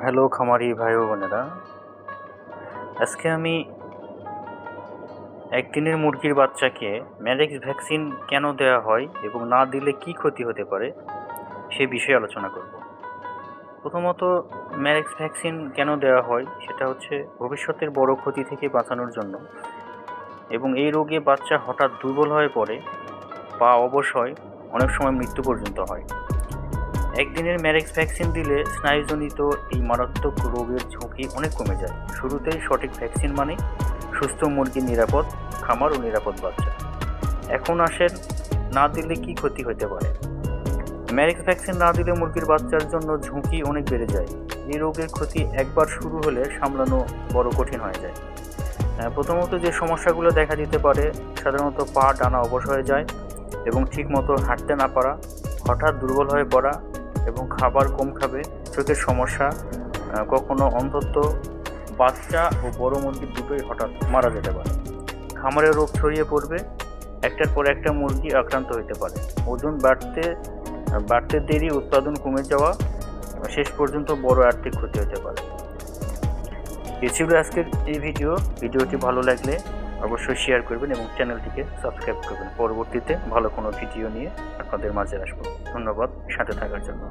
Hello খামারি ভাই ও বোনেরা, আজকে আমি একদিনের মুরগির বাচ্চাকে ম্যারেক্স ভ্যাকসিন কেন দেওয়া হয় এবং না দিলে কি ক্ষতি হতে পারে সে বিষয়ে আলোচনা করব। প্রথমত, ম্যারেক্স ভ্যাকসিন কেন দেওয়া হয় সেটা হচ্ছে ভবিষ্যতের বড় ক্ষতি থেকে বাঁচানোর জন্য, এবং এই রোগে বাচ্চা হঠাৎ দুর্বল হয়ে পড়ে বা অবশ হয়, অনেক সময় মৃত্যু পর্যন্ত হয়। একদিনের ম্যারেক্স ভ্যাকসিন দিলে স্নায়ুজনিত এই মারাত্মক রোগের ঝুঁকি অনেক কমে যায়। শুরুতেই সঠিক ভ্যাকসিন মানে সুস্থ মুরগির নিরাপদ খামার ও নিরাপদ বাচ্চা। এখন আসেন, না দিলে কি ক্ষতি হতে পারে। ম্যারেক্স ভ্যাকসিন না দিলে মুরগির বাচ্চার জন্য ঝুঁকি অনেক বেড়ে যায়। এই রোগের ক্ষতি একবার শুরু হলে সামলানো বড় কঠিন হয়ে যায়। প্রথমত যে সমস্যাগুলো দেখা দিতে পারে, সাধারণত পা ডানা অবশ হয়ে যায় এবং ঠিকমতো হাঁটতে না পারা, হঠাৎ দুর্বল হয়ে পড়া এবং খাবার কম খাবে, চোখের সমস্যা, কখনো অন্ধত্ব, বাচ্চা ও বড় মুরগি দুটোই হঠাৎ মারা যেতে পারে। খামারে রোগ ছড়িয়ে পড়বে, একটার পর একটা মুরগি আক্রান্ত হতে পারে, ওজন বাড়তে দেরি, উৎপাদন কমে যাওয়া, শেষ পর্যন্ত বড় আর্থিক ক্ষতি হতে পারে। এই ছিল আজকের এই ভিডিওটি ভালো লাগলে অবশ্যই শেয়ার করবেন এবং চ্যানেলটিকে সাবস্ক্রাইব করবেন। পরবর্তীতে ভালো কোনো ভিডিও নিয়ে আপনাদের মাঝে আসবো। ধন্যবাদ সাথে থাকার জন্য।